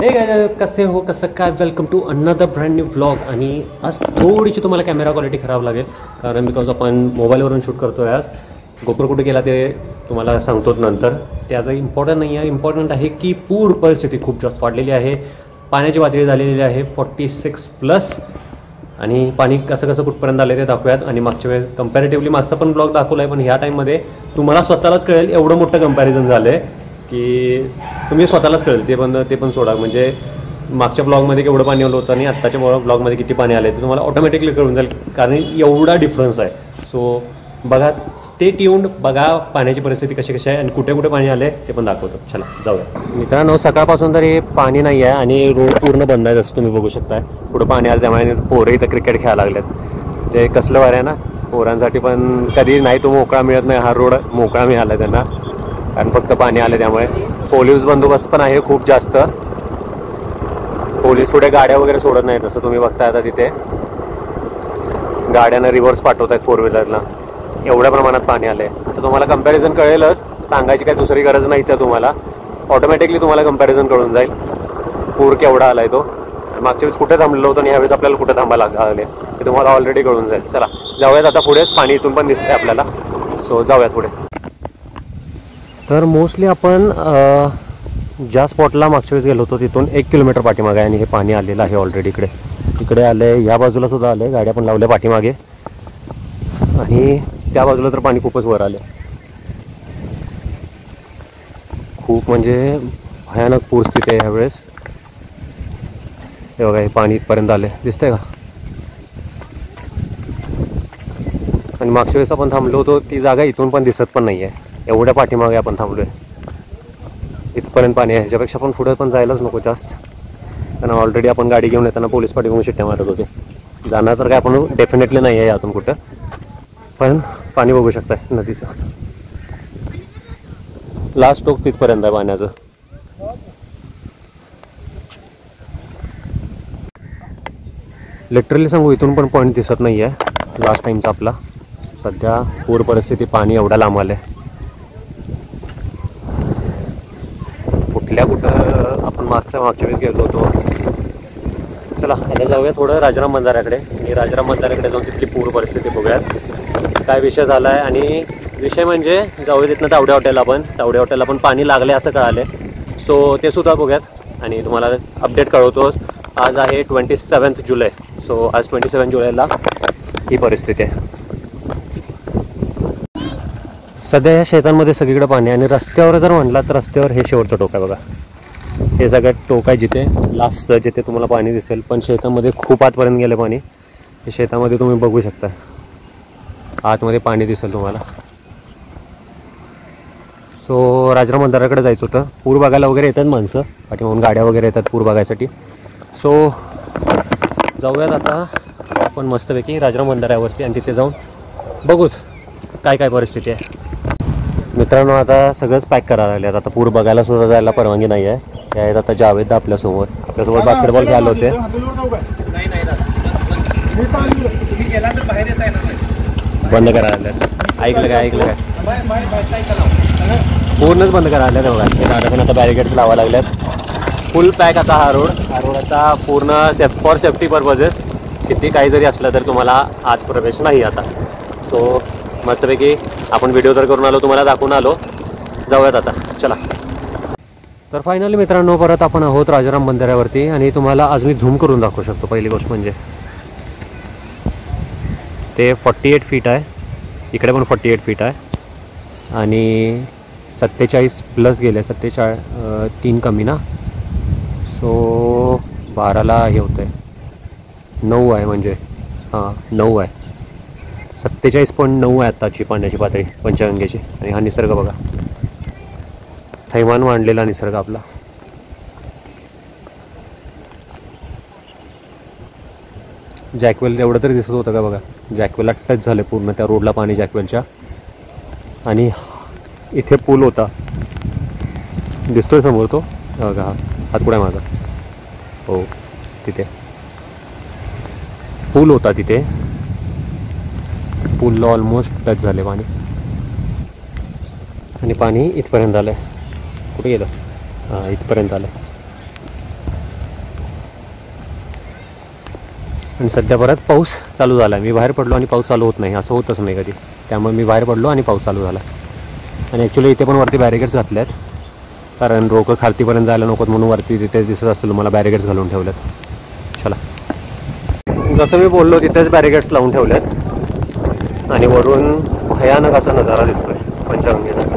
हे काय कसे हो कसं काय, welcome to another brand new vlog. आणि आज थोडीशी तुम्हाला कॅमेरा क्वालिटी खराब लागेल, कारण बिकॉज आपण मोबाईलवरून शूट करतो आहे. आज गोप्रो कुठे गेला ते तुम्हाला सांगतोच नंतर. त्याचं इम्पॉर्टंट नाही आहे, इम्पॉर्टंट आहे की पूर परिस्थिती खूप जास्त वाढलेली आहे. पाण्याची पातळी झालेली आहे 46+. आणि पाणी कसं कुठपर्यंत आलं ते दाखवूयात. आणि मागच्या वेळेस कंपॅरेटिव्हली मागचा पण ब्लॉग दाखवला आहे, पण ह्या टाईममध्ये तुम्हाला स्वतःलाच कळेल एवढं मोठं कंपॅरिझन झालं आहे की तुम्ही स्वतःलाच कळेल. ते पण सोडा, म्हणजे मागच्या ब्लॉगमध्ये केवढं पाणी आलं होतं आणि आत्ताच्या ब्लॉगमध्ये किती पाणी आलं आहे ते तुम्हाला ऑटोमॅटिकली कळून जाईल, कारण एवढा डिफरन्स आहे. सो बघा, स्टे ट्यून्ड, बघा पाण्याची परिस्थिती कशी आहे आणि कुठे कुठे पाणी आले ते पण दाखवतो. चला जाऊया मित्रांनो. सकाळपासून तरी पाणी नाही आहे आणि रोड पूर्ण बंद आहे, जसं तुम्ही बघू शकताय. पुढं पाणी आलं त्यामुळे पोरं इथं क्रिकेट खेळायला लागलेत. जे कसलं वार आहे ना पोरांसाठी, पण कधी नाही तो मोकळा मिळत नाही. हा रोड मोकळा मिळाला त्यांना, कारण फक्त पाणी आलं त्यामुळे. पोलीस बंदोबस्त पण आहे खूप जास्त. पोलीस पुढे गाड्या वगैरे सोडत नाही, तसं तुम्ही बघताय. आता तिथे गाड्यांना रिव्हर्स पाठवत आहेत 4 व्हीलरला, एवढ्या प्रमाणात पाणी आलं आहे. आता तुम्हाला कंपॅरिझन कळेलच, सांगायची काही दुसरी गरज नाहीच आहे तुम्हाला. ऑटोमॅटिकली तुम्हाला कंपॅरिझन कळून जाईल पूर केवढा आला आहे तो. मागच्या वेळेस कुठे थांबलेलो होतो आणि ह्यावेळेस आपल्याला कुठे थांबायला लागले हे तुम्हाला ऑलरेडी कळून जाईल. चला जाऊयात आता पुढेच. पाणी इथून पण दिसतंय आपल्याला, सो जाऊयात पुढे. तर मोस्टली आपण ज्या स्पॉटला मागच्या वेळेस गेलो होतो तिथून 1 किलोमीटर पाठीमागे आहे आणि हे पाणी आलेलं आहे ऑलरेडी. इकडे आलं आहे, या बाजूला सुद्धा आलं आहे, गाड्या पण लावल्या पाठीमागे. आणि त्या बाजूला तर पाणी खूपच वर आलं. खूप म्हणजे भयानक पूरस्थिती आहे ह्यावेळेस. हे बघा, हे पाणी इथपर्यंत आले, दिसतंय का. आणि मागच्या वेळेस आपण थांबलो होतो ती जागा इथून पण दिसत पण नाही आहे, एवढ्या पाठीमागे आपण थांबलोय. इथपर्यंत पाणी आहे, ह्याच्यापेक्षा पण पुढे पण जायलाच नको जास्त, कारण ऑलरेडी आपण गाडी घेऊन येताना पोलीस पाठीमागून शिट्ट्या मारत होते. जाणार तर काय आपण डेफिनेटली नाही आहे यातून कुठं, पण पाणी बघू शकताय नदीचं. लास्ट टोक तिथपर्यंत आहे पाण्याचं. लिटरली सांगू, इथून पण पॉईंट दिसत नाही आहे लास्ट टाईमचा आपला. सध्या पूर परिस्थिती, पाणी एवढ्या लांब आलं आहे. कुठं आपण मागच्या वेळेस गेलो होतो. चला आता जाऊया थोडं राजाराम बंधाऱ्याकडे. आणि राजाराम बंधाऱ्याकडे जाऊन तिथली पूर परिस्थिती बघूयात काय विषय झाला आहे. आणि विषय म्हणजे जाऊया तिथनं तावडे हॉटेलला पण पाणी लागले असं कळाले. सो ते सुद्धा बघूयात आणि तुम्हाला अपडेट कळवतोच. आज आहे 27 जुलै. सो आज 27 जुलैला ही परिस्थिती आहे. सध्या या शेतांमध्ये सगळीकडे पाणी आहे. आणि रस्त्यावर जर म्हटलं तर रस्त्यावर हे शेवटचं टोक आहे बघा. हे सगळ्यात टोक आहे जिथे लास्टचं, जिथे तुम्हाला पाणी दिसेल. पण शेतामध्ये खूप आतपर्यंत गेलं पाणी. हे शेतामध्ये तुम्ही बघू शकता, आतमध्ये पाणी दिसेल तुम्हाला. सो राजाराम बंधाऱ्याकडे जायचं होतं. पूर बघायला वगैरे येतात माणसं, पाठीमागून गाड्या वगैरे येतात पूर बघायसाठी. सो जाऊयात आता आपण मस्तपैकी राजाराम बंधाऱ्यावरती आणि तिथे जाऊन बघूच काय परिस्थिती आहे. मित्रांनो, आता सगळंच पॅक करायला लागले. आता पूर बघायला सुद्धा जायला परवानगी नाही आहे. या आहेत आता जावेद आपल्यासोबत बास्केटबॉल खेळायला होते. बंद करायला ऐकलं काय पूर्णच बंद करायला बघा. दादा पण आता बॅरिकेड्स लावायला लागल्यात. फुल पॅक आता हा रोड आता पूर्ण फॉर सेफ्टी पर्पजेस. किती काही जरी असलं तर तुम्हाला आत प्रवेश नाही आता. सो मस्तपैकी आपण व्हिडिओ तर करून आलो, तुम्हाला दाखवून आलो. जाऊयात आता, चला. तर फायनली मित्रांनो परत आपण आहोत राजाराम बंधाऱ्यावरती. आणि तुम्हाला आज मी झूम करून दाखवू शकतो. पहिली गोष्ट म्हणजे ते 48 फीट आहे, इकडे पण 48 फीट आहे. आणि 47+ गेले, 3 कमी ना. सो 12ला हे होतं आहे, 9 आहे म्हणजे, हां 9 आहे. 47.9 आहे आत्ताची पाण्याची पातळी पंचगंगेची. आणि हा निसर्ग बघा, थैमान मांडलेला निसर्ग आपला. जॅकवेल एवढं तरी दिसत होतं का बघा. जॅकवेलला टच झालं पूर्ण त्या रोडला पाणी जॅकवेलच्या. आणि इथे पूल होता, दिसतोय समोर तो बघा, हात पुढे माझा. हो, तिथे पूल होता, तिथे पूलला ऑलमोस्ट टच झाले पाणी. आणि पाणी इथपर्यंत आलं आहे. कुठे गेलं? हां, इथपर्यंत आलं. आणि सध्या परत पाऊस चालू झाला. मी बाहेर पडलो आणि पाऊस चालू होत नाही, असं होतच नाही कधी. त्यामुळे मी बाहेर पडलो आणि पाऊस चालू झाला. आणि ॲक्च्युली इथे पण वरती बॅरिकेड्स घातले आहेत, कारण लोकं खालतीपर्यंत जायला नकोत म्हणून वरती तिथे दिसत असतील तुम्हाला बॅरिकेड्स घालून ठेवलेत. चला, जसं मी बोललो तिथेच बॅरिकेड्स लावून ठेवलेत आणि वरून भयानक असा नजारा दिसतोय पंचगंगेचा.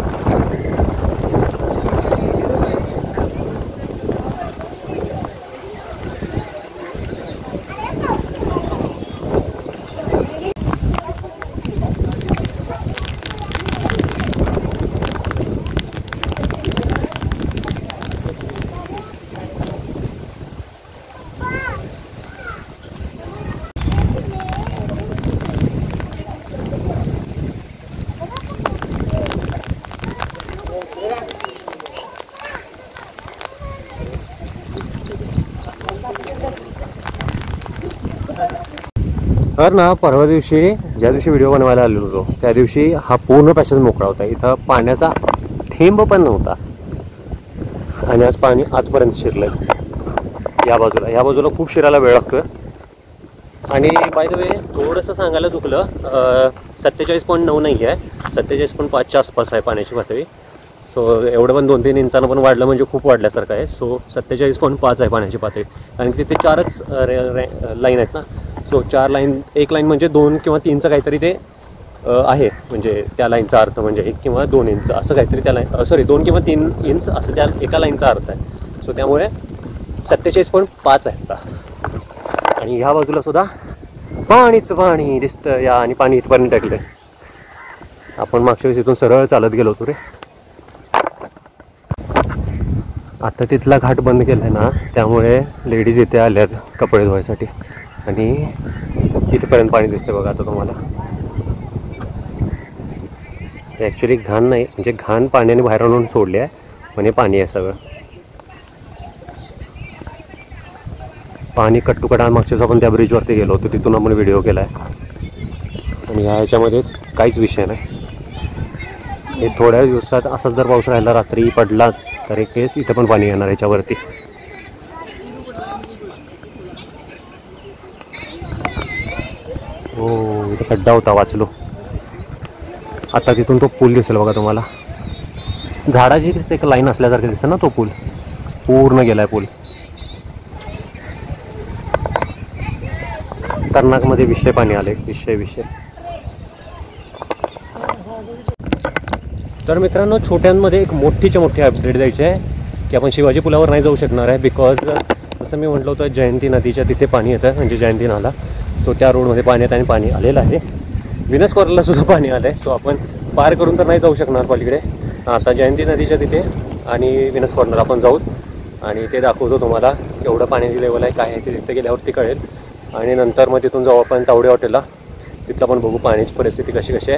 तर ना परवा दिवशी ज्या दिवशी व्हिडिओ बनवायला आलेलो होतो त्या दिवशी हा पूर्ण पॅसेज मोकळा होता. इथं पाण्याचा थेंब पण नव्हता आणि आज पाणी आजपर्यंत शिरलंय. या बाजूला खूप शिरायला वेळ लागतोय. आणि बाय द वे थोडंसं सांगायला चुकलं, 47.9 नाही आहे, 47.5च्या आसपास आहे पाण्याची पातळी. सो एवढं पण 2-3 इंचानं पण वाढलं म्हणजे खूप वाढल्यासारखं आहे. सो 47.5 आहे पाण्याची पातळी. कारण तिथे 4च लाईन आहेत ना. सो 4 लाईन, एक लाईन म्हणजे 2 किंवा 3चं काहीतरी ते आहे. म्हणजे त्या लाईनचा अर्थ म्हणजे 1 किंवा 2 इंच असं काहीतरी त्या लाईन, सॉरी 2 किंवा 3 इंच असं त्या एका लाईनचा अर्थ आहे. सो त्यामुळे 47.5 आहे आता. आणि ह्या बाजूला सुद्धा पाणीच पाणी दिसतं या, आणि पाणी इथपर्यंत टाकलं. आपण मागच्या वेळेस इथून सरळ चालत गेलो होतो रे. आता तिथला घाट बंद केला आहे ना, त्यामुळे लेडीज इथे आल्यात कपडे धुवायसाठी आणि इथपर्यंत पाणी दिसते बघा आता तुम्हाला. ॲक्च्युली घाण नाही, म्हणजे घाण पाण्याने बाहेर आणून सोडले आहे, म्हणजे पाणी आहे सगळं. पाणी कट्टुकडा मागच्याच आपण त्या ब्रिजवरती गेलो होतो, तिथून आपण व्हिडिओ केला आहे. आणि ह्याच्यामध्ये काहीच विषय नाही. हे थोड्या दिवसात असंच जर पाऊस राहिला, रात्री पडला तर एक केस इथं पण पाणी येणार ह्याच्यावरती. हो, इथं खड्डा होता, वाचलो. आता तिथून तो पूल दिसेल बघा तुम्हाला. झाडाची एक लाईन असल्यासारखं दिसतं ना, तो पूल पूर्ण गेलाय पूल. खतरनाकमध्ये विषय पाणी आले, विषय. तर मित्रांनो, छोट्यांमध्ये एक मोठीच्या मोठी अपडेट द्यायची आहे की आपण शिवाजी पुलावर नाही जाऊ शकणार आहे. बिकॉज जसं मी म्हटलं होतं, जयंती नदीच्या तिथे पाणी येतं, म्हणजे जयंती नाला. सो त्या रोडमध्ये पाणी येतं आणि पाणी आलेलं आहे. विनस कॉर्नरला सुद्धा पाणी आलं आहे. सो आपण पार करून तर नाही जाऊ शकणार पलीकडे. आता जयंती नदीच्या तिथे आणि विनस कॉर्नर आपण जाऊ आणि ते दाखवतो तुम्हाला केवढं पाण्याची लेवल आहे, काय आहे ते तिथे गेल्यावरती कळेल. आणि नंतर मग तिथून जाऊ आपण तावडे हॉटेलला, तिथलं पण बघू पाण्याची परिस्थिती कशी आहे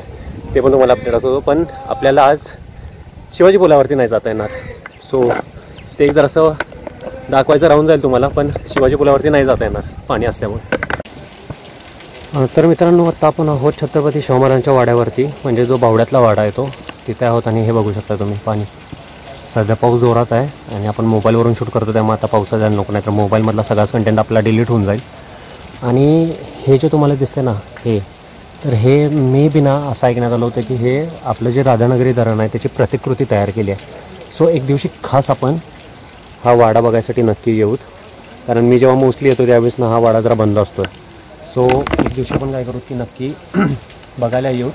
ते पण तुम्हाला अपडेट दाखवतो. पण आपल्याला आज शिवाजी पुलावरती नाही जाता येणार. सो ते एक जरासं दाखवायचं राहून जाईल तुम्हाला, पण शिवाजी पुलावरती नाही जाता येणार पाणी असल्यामुळे. तर मित्रांनो, आत्ता आपण आहोत छत्रपती शाहू महाराजांच्या वाड्यावरती, म्हणजे जो बावड्यातला वाडा आहे तो, तिथे आहोत. आणि हे बघू शकता तुम्ही पाणी. सध्या पाऊस जोरात आहे आणि आपण मोबाईलवरून शूट करतो, त्यामुळे आता पावसात जायला नको, नाही तर मोबाईलमधला सगळाच कंटेंट आपला डिलीट होऊन जाईल. आणि हे जे तुम्हाला दिसते ना, तर हे मी बिना असं ऐकण्यात आलं होतं की हे आपलं जे राधानगरी धरण आहे त्याची प्रतिकृती तयार केली आहे. सो एक दिवशी खास आपण हा वाडा बघायसाठी नक्की येऊत, कारण मी जेव्हा मोस्टली येतो त्यावेळेस ना हा वाडा जरा बंद असतो. सो एक दिवशी आपण काय करू की नक्की बघायला येऊ.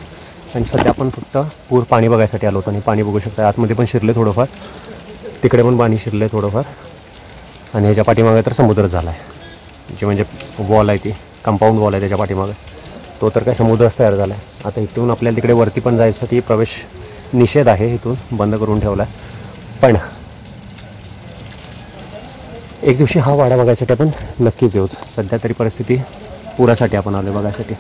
आणि सध्या आपण फक्त पूर पाणी बघायसाठी आलो होतो आणि पाणी बघू शकता. आतमध्ये पण शिरले थोडंफार, तिकडे पण पाणी शिरले थोडंफार. आणि ह्याच्या पाठीमागे तर समुद्र झाला आहे, जे म्हणजे वॉल आहे, ती कंपाऊंड वॉल आहे त्याच्या पाठीमागे, तो तर काय समुद्रच तयार झाला आहे. आता इथून आपल्याला तिकडे वरती पण जायसाठी प्रवेश निषेध आहे, इथून बंद करून ठेवला आहे. पण एक दिवशी हा वाडा बघायसाठी आपण नक्कीच येऊत. सध्या तरी परिस्थिती पुरासाठी आपण आलो बघायसाठी.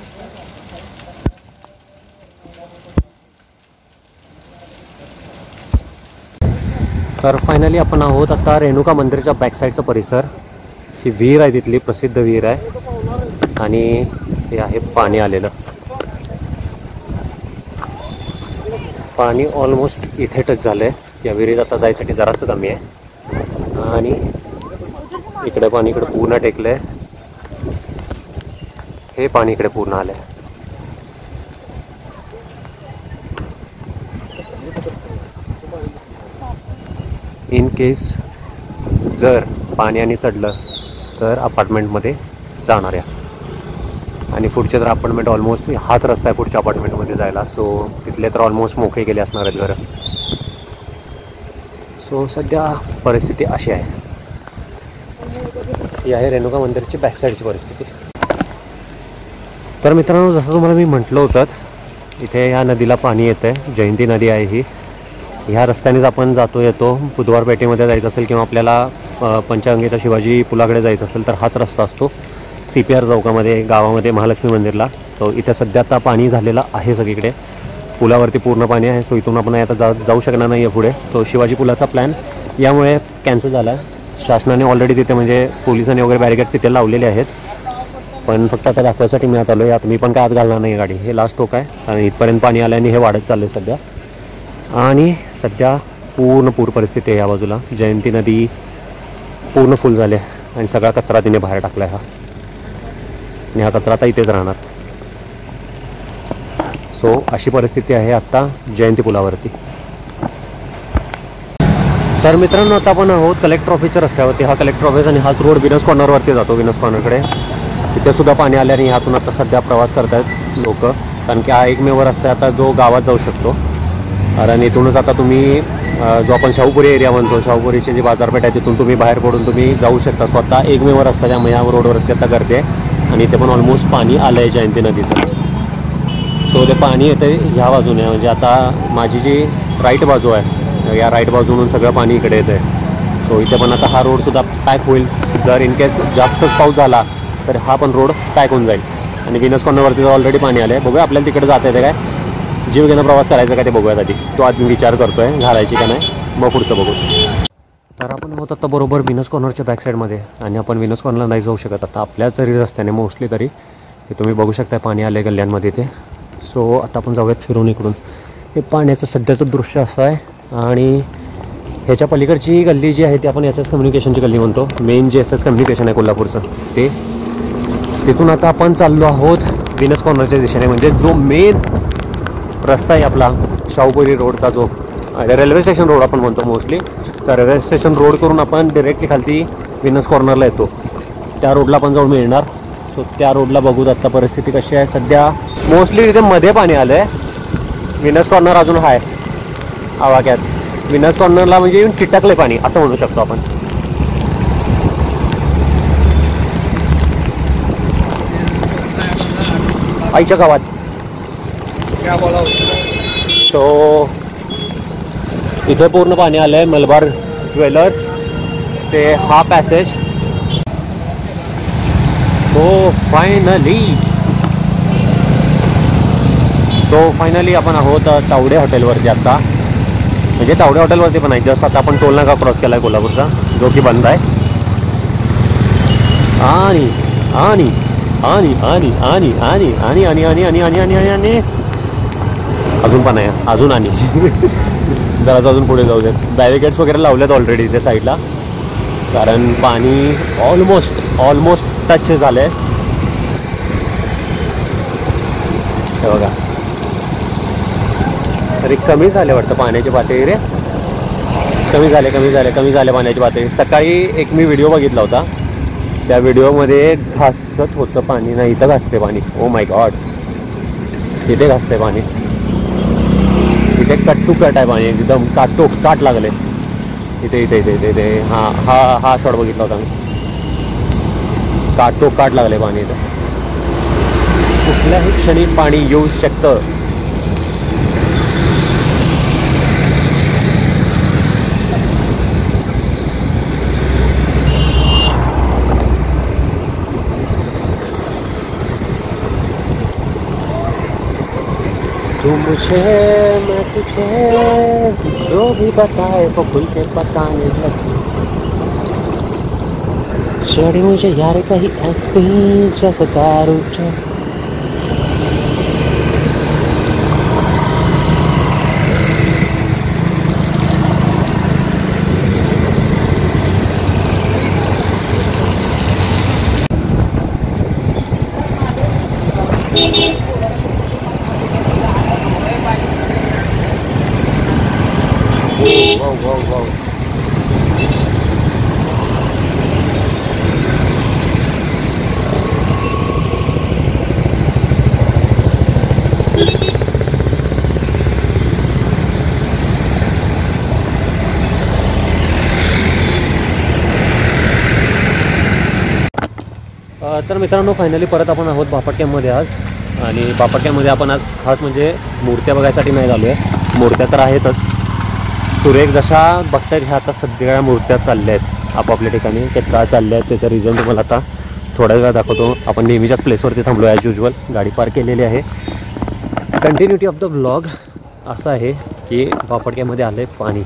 तर फायनली आपण आहोत आता रेणुका मंदिराच्या बॅकसाईडचा परिसर. ही विहीर आहे, तिथली प्रसिद्ध विहीर आहे आणि हे आहे पाणी आलेलं. पाणी ऑलमोस्ट इथे टच झालं आहे. या विहिरीत आता जायसाठी जरासं कमी आहे आणि इकडे पाणी इकडे पूर्ण टेकलं आहे. हे पाणी इकडे पूर्ण आलंय. इन केस जर पाण्याने चढलं तर अपार्टमेंटमध्ये जाणार आहे. आणि पुढचे तर अपार्टमेंट ऑलमोस्ट हाच रस्ता आहे पुढच्या अपार्टमेंटमध्ये जायला. सो तिथले तर ऑलमोस्ट मोकळे गेले असणार आहेत घरं. सो सध्या परिस्थिती अशी आहे. ही आहे रेणुका मंदिरची बॅकसाईडची परिस्थिती. तर मित्रांनो, जसं तुम्हाला मी म्हटलं होतं, इथे ह्या नदीला पाणी येतं आहे. जयंती नदी आहे ही. ह्या रस्त्यानेच आपण जातो येतो. बुधवार पेठेमध्ये जायचं असेल किंवा आपल्याला पंचगंगेच्या शिवाजी पुलाकडे जायचं असेल तर हाच रस्ता असतो. CPR चौकामध्ये गावामध्ये महालक्ष्मी मंदिरला. सो इथे सध्या आता पाणी झालेलं आहे सगळीकडे. पुलावरती पूर्ण पाणी आहे. सो इथून आपण आता जाऊ शकणार नाही आहे पुढे. तो शिवाजी पुलाचा प्लॅन यामुळे कॅन्सल झाला आहे. शासनाने ऑलरेडी तिथे म्हणजे पोलिसांनी वगैरे बॅरिकेड्स तिथे लावलेले आहेत. पण फक्त आता दाखवायसाठी मी आता आलो आहे. आता मी पण काय आत घालणार नाही गाडी. हे लास्ट टोक आहे आणि इथपर्यंत पाणी आलं आणि हे वाढत चाललं आहे सध्या. आणि सध्या पूर्ण पूर परिस्थिती आहे या बाजूला. जयंती नदी पूर्ण फुल झाली आहे आणि सगळा कचरा तिने बाहेर टाकला आहे हा. आणि हा कचरा आता इथेच राहणार. सो अशी परिस्थिती आहे आत्ता जयंती पुलावरती. तर मित्रांनो, आता आपण आहोत कलेक्टर ऑफिसच्या रस्त्यावरती. हा कलेक्टर ऑफिस आणि हाच रोड विनस कॉर्नरवरती जातो. विनस कॉर्नरकडे तिथे सुद्धा पाणी आल्याने ह्यातून आता सध्या प्रवास करत आहेत लोक. कारण की हा एकमेव रस्ता आहे आता जो गावात जाऊ शकतो. कारण इथूनच आता तुम्ही जो आपण शाहूपुरी एरिया म्हणतो, शाहूपुरीची जी बाजारपेठ आहे तिथून तुम्ही बाहेर पडून तुम्ही जाऊ शकता. स्वतः एकमेव रस्ता त्यामुळे या रोडवरती आता करते. आणि इथे पण ऑलमोस्ट पाणी आलं आहे जयंती नदीचं. सो ते पाणी येतं ह्या बाजूने. म्हणजे आता माझी जी राईट बाजू आहे, या राईट बाजूनून सगळं पाणी इकडे येतं आहे. सो इथे पण आता हा रोडसुद्धा पॅक होईल. जर इन केस जास्तच पाऊस झाला तर हा पण रोड पॅक होऊन जाईल. आणि विनस कॉर्नरवरती ऑलरेडी पाणी आलं आहे. बघूया आपल्याला तिकडे जाता येते काय, जीव घेणं प्रवास करायचा काय ते बघूयात आधी. तो आधी विचार करतो आहे घालायची का नाही, मग पुढचं बघू. तर आपण होत आता बरोबर विनस कॉर्नरच्या बॅकसाईडमध्ये. आणि आपण विनस कॉर्नरला नाही जाऊ शकत आता आपल्याच जरी रस्त्याने मोस्टली तरी. हे तुम्ही बघू शकता पाणी आलं आहे गल्ल्यांमध्ये ते. सो आता आपण जाऊयात फिरून इकडून. हे पाण्याचं सध्याचं दृश्य असं आहे. आणि ह्याच्या पलीकडची गल्ली जी आहे ती आपण SS कम्युनिकेशनची गल्ली म्हणतो. मेन जे SS कम्युनिकेशन आहे कोल्हापूरचं ते. तिथून आता आपण चाललो आहोत विनस कॉर्नरच्या दिशेने. म्हणजे जो मेन रस्ता आहे आपला शाहूपुरी रोडचा, जो रेल्वे स्टेशन रोड आपण म्हणतो मोस्टली. तर रेल्वे स्टेशन रोड करून आपण डिरेक्टली खालती विनस कॉर्नरला येतो. त्या रोडला पण जाऊन मिळणार. सो त्या रोडला बघूत आत्ता परिस्थिती कशी आहे. सध्या मोस्टली तिथे मध्ये पाणी आलं आहे. विनस कॉर्नर अजून आहे आवाक्यात. विनस कॉर्नरला म्हणजे येऊन चिटकले पाणी असं म्हणू शकतो आपण. आईच्या गावात सो इथे पूर्ण पाणी आलं आहे. मलबार ज्वेलर्स ते हा पॅसेज. सो फायनली आपण आहोत तावडे हॉटेलवरती आत्ता. म्हणजे तावडे हॉटेलवरती पण आहे. जस्ट आता आपण टोल नाका क्रॉस केला आहे कोल्हापूरचा, जो की बंद आहे. आणि आणि आणि आणि आणि आणि आणि आणि आणि आणि आणि आणि आणि आणि अजून पण आहे अजून. आणि जरा अजून पुढे जाऊ देत. बॅरिकेड्स वगैरे लावलेत ऑलरेडी इथे साईडला. कारण पाणी ऑलमोस्ट टच झालं आहे. हे बघा, तरी कमी झाले वाटतं पाण्याची पातळी रे. कमी झाले पाण्याची पातळी. सकाळी एक मी व्हिडिओ बघितला होता. त्या व्हिडिओमध्ये घासत होतं पाणी. नाही, इथं घासते पाणी. ओ माय गॉड, इथे घासते पाणी. इथे कट टू कट आहे पाणी. एकदम काट लागले इथे इथे इथे इथे इथे. हा शॉट बघितला होता मी. काट लागले पाणी इथे. कुठल्याही क्षणी पाणी येऊ शकतं. तू मुझे मैं तुझे जो भी बताए वो खुल के बताने लगी. चढ़ी मुझे यार कहीं ऐसी जैसे दारू. तर मित्रांनो फायनली परत आपण आहोत बापट कॅम्पमध्ये आज. आणि बापट कॅम्पमध्ये आपण आज खास म्हणजे मूर्त्या बघायसाठी नाही झालो आहे. मूर्त्या तर आहेतच सुरेख जशा बघतायत ह्या आता सगळ्या मूर्त्या चालल्या आहेत आपापल्या ठिकाणी. ते का चालल्या आहेत त्याचं रिझन तुम्हाला आता थोड्या वेळा दाखवतो. आपण नेहमीच्याच प्लेसवरती थांबलो ॲज युजल. गाडी पार्क केलेली आहे. कंटिन्युटी ऑफ द व्लॉग असं आहे की बापट कॅम्पमध्ये आलं आहे पाणी.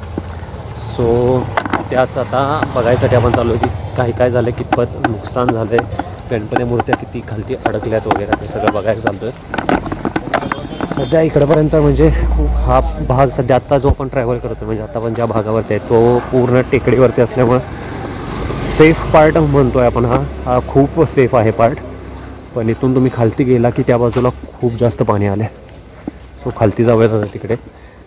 सो त्याच आता बघायसाठी आपण चालू आहे की काय झालं, कितपत नुकसान झालं आहे, गणपती मूर्त्या किती खालती अडकल्यात वगैरे ते सगळं बघायला चालतो आहे. सध्या इकडंपर्यंत म्हणजे खूप हा भाग सध्या आत्ता जो आपण ट्रॅव्हल करतो म्हणजे आता आपण ज्या भागावरती आहे तो पूर्ण टेकडीवरती असल्यामुळं सेफ पार्ट म्हणतो आहे आपण. हा खूप सेफ आहे पार्ट. पण इथून तुम्ही खालती गेला की त्या बाजूला खूप जास्त पाणी आलं आहे. सो खालती जाऊयात तिकडे.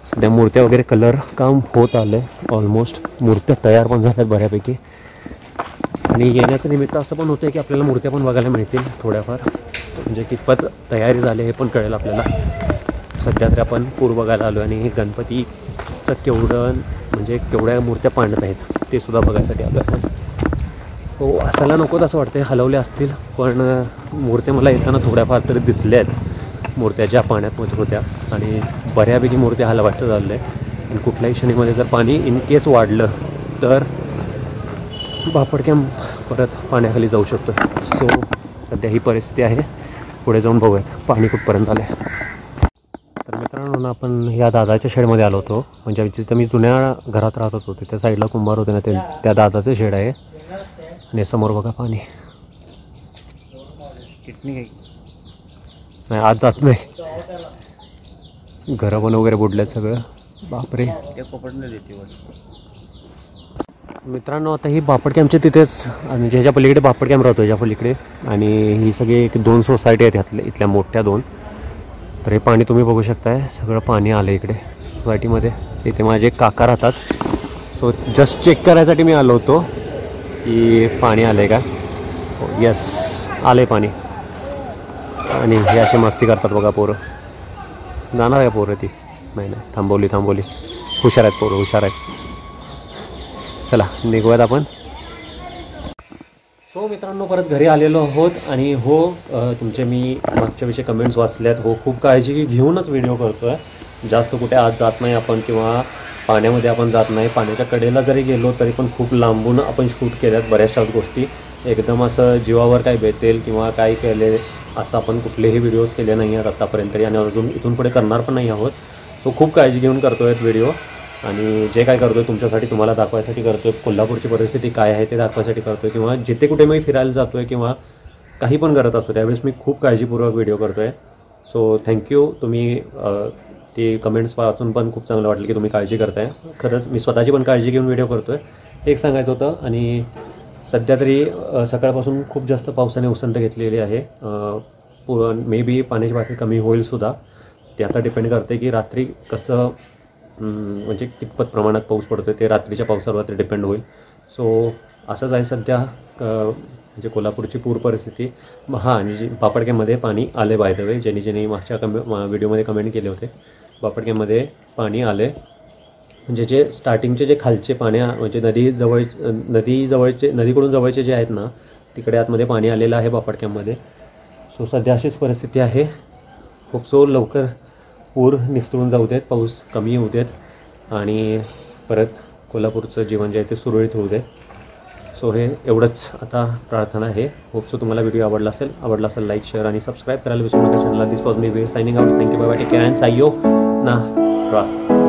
सध्या मूर्त्या वगैरे कलर काम होत आलं आहे ऑलमोस्ट. मूर्त्या तयार पण झाल्यात बऱ्यापैकी. आणि येण्याचं निमित्त असं पण होतं की आपल्याला मूर्त्या पण बघायला मिळतील थोड्याफार. म्हणजे कितपत तयारी झाली हे पण कळेल आपल्याला. सध्या तर आपण पूर बघायला आलो आणि गणपतीचं केवढं म्हणजे केवढ्या मूर्त्या पाण्यात आहेत ते सुद्धा बघायसाठी आलो आहे. हो असायला नकोत असं वाटतं. हलवले असतील पण मूर्त्या मला येताना थोड्याफार तरी दिसल्या आहेत. मूर्त्या ज्या पाण्यात होत्या आणि बऱ्यापैकी मूर्त्या हलवायचं झालं आहे. आणि कुठल्याही क्षणीमध्ये जर पाणी इन केस वाढलं तर बापट कॅम्प परत पाण्याखाली जाऊ शकतो. सो सध्या ही परिस्थिती आहे. पुढे जाऊन बघूयात पाणी कुठपर्यंत आलं आहे. तर मित्रांनो ना आपण ह्या दादाच्या शेडमध्ये आलो होतो. म्हणजे जिथं मी जुन्या घरात राहत होतो तिथे साईडला कुंभार होते ना त्या दादाचं शेड आहे. आणि समोर बघा पाणी. नाही आज जात नाही. घरं पण वगैरे बुडल्यात सगळं. बापरे. मित्रांनो आता ही बापट कॅम्पच्या तिथेच आणि ज्याच्या पलीकडे बापट कॅम्प राहतो ह्याच्या पलीकडे. आणि ही सगळी एक 2 सोसायटी आहेत ह्यातल्या इथल्या मोठ्या 2. तर हे पाणी तुम्ही बघू शकताय. सगळं पाणी आलं इकडे सोसायटीमध्ये. इथे माझे काका राहतात. सो जस्ट चेक करायसाठी मी आलो होतो की पाणी आलं आहे का. येस आलं आहे पाणी. आणि हे अशी मस्ती करतात बघा पोरं. जाणार आहे पोरं ती. नाही थांबवली. हुशार आहेत पोरं, हुशार आहेत. चला निघूयात आपण. सो मित्रांनो परत घरी आलेलो आहोत. आणि हो तुमचे मी मागच्या विषयी कमेंट्स वाचल्यात. हो खूप काळजी घेऊनच व्हिडिओ करतो आहे. जास्त कुठे आज जात नाही आपण किंवा पाण्यामध्ये आपण जात नाही. पाण्याच्या कडेला जरी गेलो तरी पण खूप लांबून आपण शूट केल्यात बऱ्याचशाच गोष्टी. एकदम असं जीवावर काय बेतेल किंवा काय केले असं आपण कुठलेही व्हिडिओज केले नाही आहेत आत्तापर्यंत तरी. आणि अजून इथून पुढे करणार पण नाही आहोत. सो खूप काळजी घेऊन करतो आहेत व्हिडिओ. आणि जे काय करतो आहे तुमच्यासाठी तुम्हाला दाखवायसाठी करतो आहे. कोल्हापूरची परिस्थिती काय आहे ते दाखवायसाठी करतो आहे. किंवा जिथे कुठे मी फिरायला जातो आहे किंवा काही पण करत असतो त्यावेळेस मी खूप काळजीपूर्वक व्हिडिओ करतो आहे. So thank you. तुम्ही ते कमेंट्स वाचून पण खूप चांगलं वाटलं की तुम्ही काळजी करताय. खरंच मी स्वतःची पण काळजी घेऊन व्हिडिओ करतो आहे हे एक सांगायचं होतं. आणि सध्या तरी सकाळपासून खूप जास्त पावसाने उसंत घेतलेली आहे. मे बी पाण्याची पातळी कमी होईलसुद्धा. ते आता डिपेंड करते की रात्री कसं म्हणजे कितपत प्रमाणात पाऊस पडतो आहे ते रात्रीच्या पावसावरती डिपेंड होईल. सो असंच आहे सध्या म्हणजे कोल्हापूरची पूर परिस्थिती. हां आणि जी बापट कॅम्पमध्ये पाणी आले बाय द वे. ज्यांनी मागच्या व्हिडिओमध्ये कमेंट केले होते बापट कॅम्पमध्ये पाणी आले. म्हणजे जे स्टार्टिंगचे जे खालचे म्हणजे नदीकडून जवळचे जे आहेत ना तिकडे आतमध्ये पाणी आलेलं आहे बापट कॅम्पमध्ये. सो सध्या अशीच परिस्थिती आहे. खूप लवकर पूर निसटून जाऊ देत, पाऊस कमी होऊ देत आणि परत कोल्हापूरचं जीवन जे आहे ते सुरळीत होऊ देत. सो हे एवढंच आता प्रार्थना आहे. होप तुम्हाला व्हिडिओ आवडला असेल लाईक शेअर आणि सबस्क्राईब करायला विसरू नका चॅनलला. This was me signing out. Thank you bye bye. Take care and सायो ना.